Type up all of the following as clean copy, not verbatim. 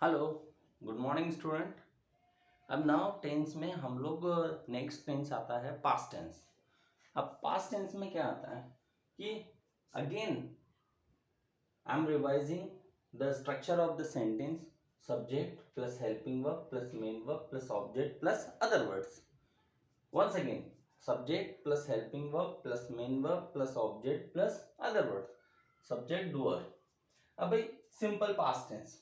Hello, good morning student. अब now tense में हम लोग नेक्स्ट टेंस आता है पास्ट टेंस। अब पास्ट टेंस में क्या आता है कि again I am revising the structure of the sentence, subject plus helping verb plus main verb plus object plus other words. Once again subject plus helping verb plus main verb plus object plus other words, subject doer. अब भाई simple past tense,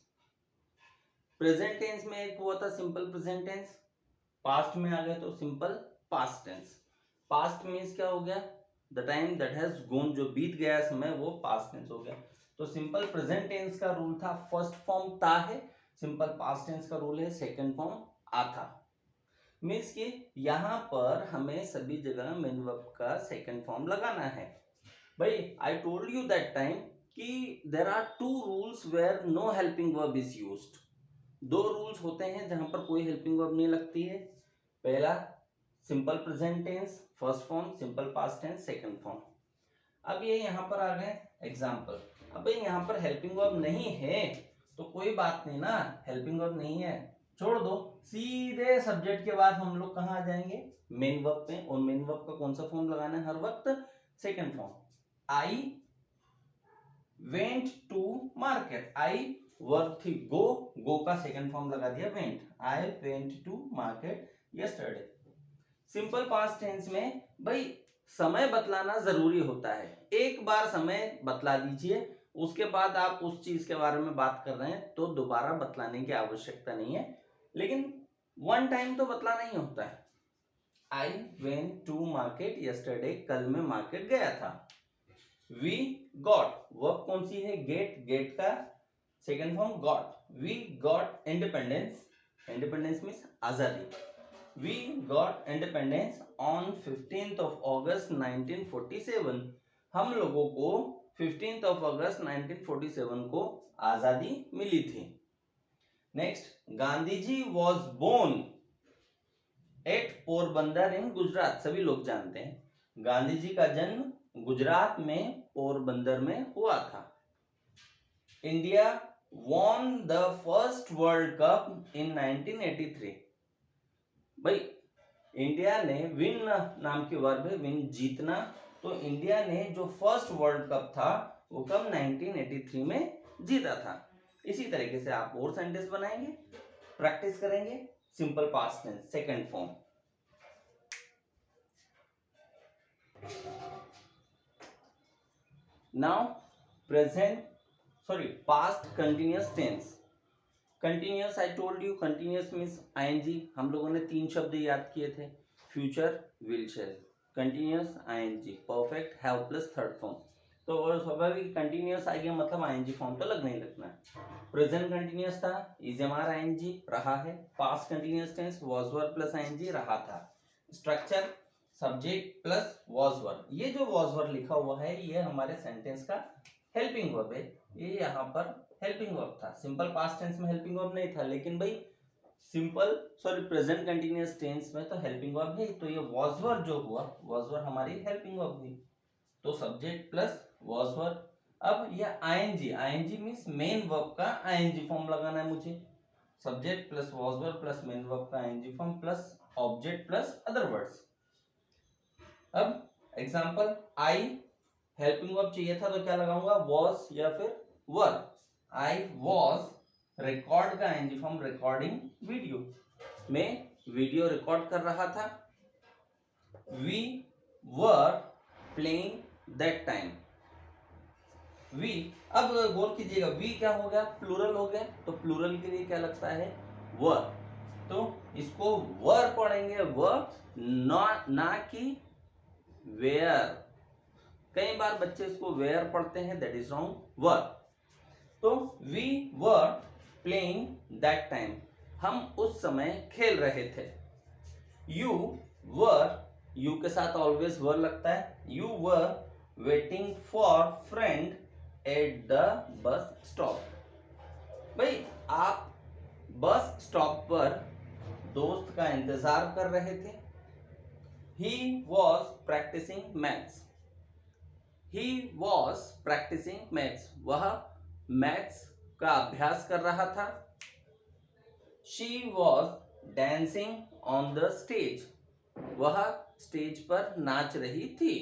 present tense में एक हुआ था simple present tense, past में आ गया तो simple past tense. Past means क्या हो गया, the time that has gone, जो बीत गया समय वो पास्ट टेंस हो गया। तो सिंपल प्रेजेंट टेंस का रूल था फर्स्ट फॉर्म ता है, सिंपल पास्ट टेंस का रूल है सेकंड फॉर्म आ था। मीन्स कि यहाँ पर हमें सभी जगह मेन वर्ब का सेकंड फॉर्म लगाना है। भाई I told you that time कि there are two rules where no helping verb is used. दो रूल्स होते हैं जहां पर कोई हेल्पिंग वर्ब नहीं लगती है। पहला simple present tense first form, simple past tense second form. अब ये यहां पर आ गए एग्जांपल। अब यहां पर हेल्पिंग वर्ब नहीं है तो कोई बात नहीं ना, हेल्पिंग वर्ब नहीं है छोड़ दो, सीधे सब्जेक्ट के बाद हम लोग कहां आ जाएंगे, मेन वर्ब पे। और मेन वर्ब का कौन सा फॉर्म लगाना है हर वक्त, second form. I went to market, I verb थी गो, गो का सेकंड फॉर्म लगा दिया went, I went to market yesterday. Simple past tense में भाई समय बतलाना जरूरी होता है, एक बार समय बतला दीजिए, उसके बाद आप उस चीज के बारे में बात कर रहे हैं तो दोबारा बतलाने की आवश्यकता नहीं है, लेकिन वन टाइम तो बतलाना ही होता है। I went to market yesterday, कल मैं मार्केट गया था। वी गॉट, वर्ब कौन सी है, गेट, गेट का second form got. We got independence, independence means आजादी। We got independence on 15th of August 1947, हम लोगों को 15th of August 1947 को आजादी मिली थी। Next, Gandhi ji was born at Porbandar in Gujarat, सभी लोग जानते हैं गांधी जी का जन्म गुजरात में पोरबंदर में हुआ था। India won the first world cup in 1983, भाई इंडिया ने, विन नाम की वर्ब है, विन जीतना, तो इंडिया ने जो फर्स्ट वर्ल्ड कप था वो कब 1983 में जीता था। इसी तरीके से आप और सेंटेंस बनाएंगे, प्रैक्टिस करेंगे। Simple past tense second form. Now present past continuous tense। continuous I told you, continuous means ING. हम लोगों ने तीन शब्द याद किए थे, future, will, shall. Continuous ING, perfect, have plus third form. तो स्वाभाविक कंटिन्यूस आ गया मतलब आईएनजी फॉर्म तो लगना ही लगना है। प्रेजेंट कंटिन्यूस था, इज एम आर आईएनजी रहा है। Past continuous tense was were plus ING रहा था। Structure subject plus was were, ये जो वाज वर लिखा हुआ है ये हमारे सेंटेंस का हेल्पिंग वर्ब है, ये यहाँ पर हेल्पिंग वर्ब था। सिंपल पास्ट टेंस में हेल्पिंग वर्ब नहीं था, लेकिन भाई प्रेजेंट कंटिन्यूअस टेंस में तो हेल्पिंग वर्ब है, तो ये वाज वर जो हुआ, वाज वर हमारी हेल्पिंग वर्ब हुई, तो सब्जेक्ट प्लस वाज वर। अब ये ING, ING means main verb का आईएनजी फॉर्म लगाना है मुझे, subject plus was were plus main verb का ING form plus object plus other words. अब एग्जांपल, आई हेल्पिंग वर्ब चाहिए था तो क्या लगाऊंगा, वॉज या फिर वर। आई वॉज रिकॉर्ड का एनजी फॉर्म रिकॉर्डिंग वीडियो, मैं वीडियो रिकॉर्ड कर रहा था। We were playing that time, we. अब गौर कीजिएगा वी क्या हो गया, प्लूरल हो गया, तो प्लूरल के लिए क्या लगता है, वर। तो इसको वर पढ़ेंगे, वर ना कि वेयर। कई बार बच्चे इसको वेयर पढ़ते हैं, दैट इज रॉन्ग, वर। तो we were playing that time, हम उस समय खेल रहे थे। यू वर, यू के साथ ऑलवेज वर लगता है, you were waiting for friend at the bus stop, भाई आप बस स्टॉप पर दोस्त का इंतजार कर रहे थे। He was practising maths, he was practising maths, वह मैथ्स का अभ्यास कर रहा था। She was dancing on the stage, वह स्टेज पर नाच रही थी।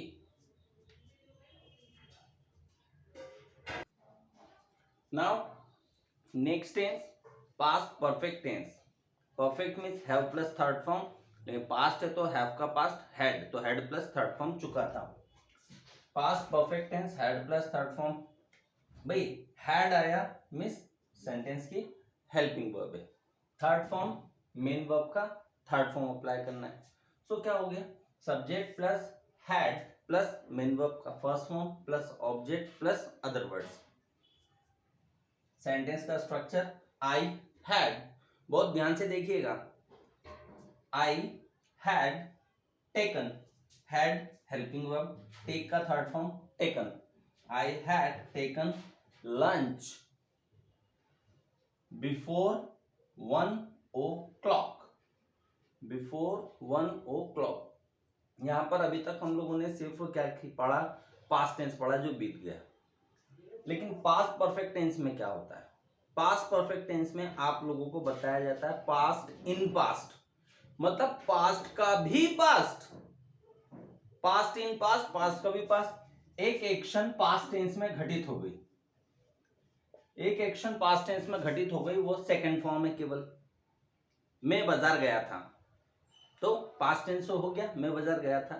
Now next tense, past perfect tense. Perfect means have plus third form, लेकिन पास्ट है तो हैव का पास्ट हैड, तो हैड प्लस थर्ड फॉर्म चुका था। Past perfect tense had plus third form. भाई हैड आया मीन्स सेंटेंस की हेल्पिंग वर्ब है, थर्ड फॉर्म मेन वर्ब का थर्ड फॉर्म अप्लाई करना है। सो क्या हो गया, subject plus had plus main verb का first form plus object plus other words. Sentence का स्ट्रक्चर, आई हैड, बहुत ध्यान से देखिएगा, I had taken, had helping verb, take का third form taken, I had taken lunch before 1 o'clock, before 1 o'clock। यहां पर अभी तक हम लोगों ने सिर्फ क्या पढ़ा, पास्ट टेंस पढ़ा जो बीत गया, लेकिन पास्ट परफेक्ट टेंस में क्या होता है, पास्ट परफेक्ट टेंस में आप लोगों को बताया जाता है पास्ट इन पास्ट, मतलब पास्ट का भी past, past in past, past का भी पास्ट। एक एक्शन पास्ट टेंस में घटित हो गई, एक एक्शन पास्ट टेंस में घटित हो गई, वो सेकंड फॉर्म है केवल। मैं बाजार गया था, तो पास्ट टेंस हो गया, मैं बाजार गया था।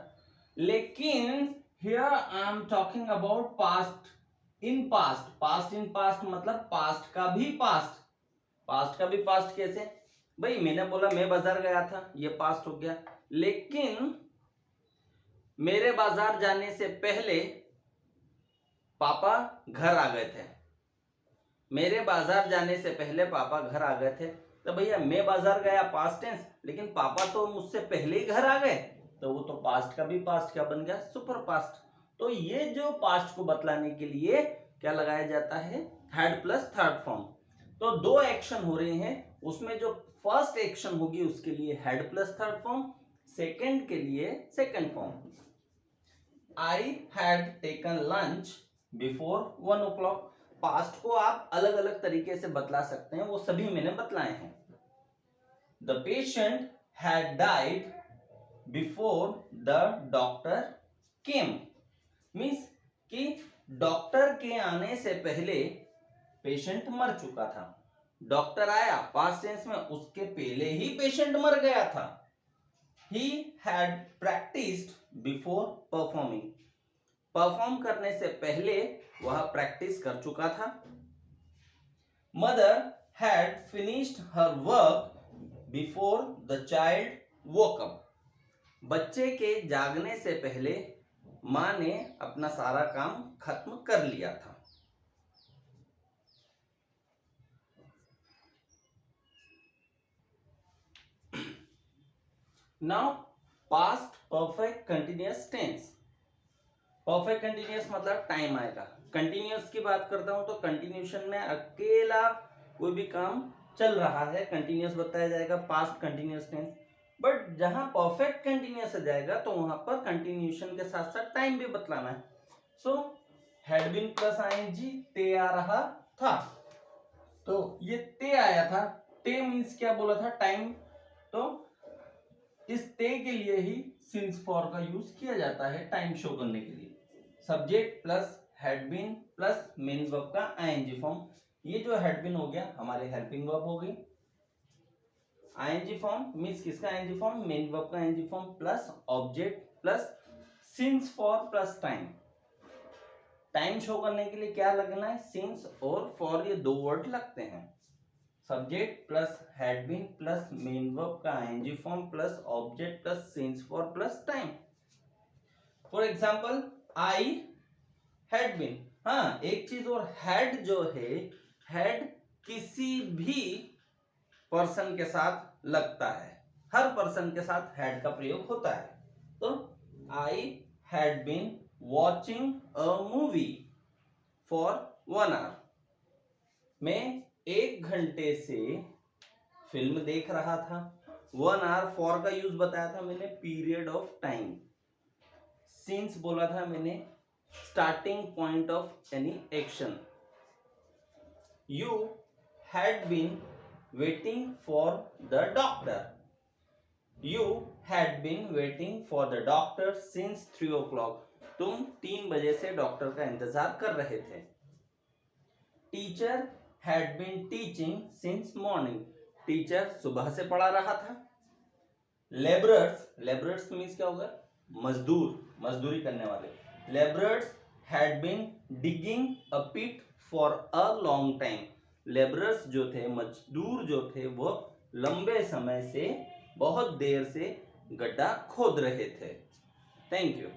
लेकिन here I am talking about past in past, past in past मतलब पास्ट का भी पास्ट, पास्ट का भी पास्ट कैसे, भाई मैंने बोला मैं बाजार गया था, ये पास्ट हो गया, लेकिन मेरे बाजार जाने से पहले पापा घर आ गए थे, मेरे बाजार जाने से पहले पापा घर आ गए थे। तो भैया मैं बाजार गया पास्ट टेंस, लेकिन पापा तो मुझसे पहले ही घर आ गए, तो वो तो पास्ट का भी पास्ट क्या बन गया, सुपर पास्ट। तो ये जो पास्ट को बतलाने के लिए क्या लगाया जाता है, हैड प्लस थर्ड फॉर्म। तो दो एक्शन हो रहे हैं, उसमें जो फर्स्ट एक्शन होगी उसके लिए had plus third form, second के लिए second form. I had taken lunch before 1 o'clock। Past को आप अलग अलग तरीके से बतला सकते हैं, वो सभी मैंने बतलाए हैं। The patient had died before the doctor came, means कि डॉक्टर के आने से पहले पेशेंट मर चुका था, डॉक्टर आया पास्ट टेंस में, उसके पहले ही पेशेंट मर गया था। He had practised before performing, perform करने से पहले वह प्रैक्टिस कर चुका था। Mother had finished her work before the child woke up, बच्चे के जागने से पहले मां ने अपना सारा काम खत्म कर लिया था। Now past perfect continuous tense. Perfect continuous मतलब टाइम आएगा, कंटिन्यूअस की बात करता हूं तो कंटिन्यूशन में अकेला कोई भी काम चल रहा है, कंटिन्यूअस बताया जाएगा पास्ट कंटिन्यूअस टेंस। बट जहां परफेक्ट कंटिन्यूअस आ जाएगा तो वहां पर कंटिन्यूशन के साथ साथ टाइम भी बतलाना है। So had been plus ING ते आ रहा था, तो ये ते आया था, ते मीन्स क्या बोला था, टाइम। तो इस ते के लिए ही सिंस फॉर का यूज किया जाता है टाइम शो करने के लिए। Subject plus had been plus main verb का आईएनजी फॉर्म, ये जो हैड बीन हो गया हमारे हेल्पिंग वर्ब हो गई। आईएनजी फॉर्म मींस किसका आईएनजी फॉर्म, मेन वर्ब का ING form plus object plus since for plus time. Time show करने के लिए क्या लगना है, सिंस और फॉर, ये दो वर्ड लगते हैं। Subject plus had been plus main verb का ING form plus object plus since for plus time. For example I had been, हाँ एक चीज और, हैड जो है, हैड किसी भी पर्सन के साथ लगता है, हर पर्सन के साथ हैड का प्रयोग होता है। तो I had been watching a movie for 1 hour, मैं 1 घंटे से फिल्म देख रहा था। 1 hour फॉर का यूज बताया था मैंने, पीरियड ऑफ टाइम। सिंस बोला था मैंने, starting point of any action. You had been waiting for the doctor. You had been waiting for the doctor since 3 o'clock. तुम 3 बजे से डॉक्टर का इंतजार कर रहे थे. Teacher had been teaching since morning. Teacher सुबह से पढ़ा रहा था. Laborers मीन्स क्या होगा? मजदूरी करने वाले. Laborers had been digging a pit for a long time. Labourers जो थे, मजदूर जो थे, वो लंबे समय से, बहुत देर से गड्ढा खोद रहे थे. Thank you.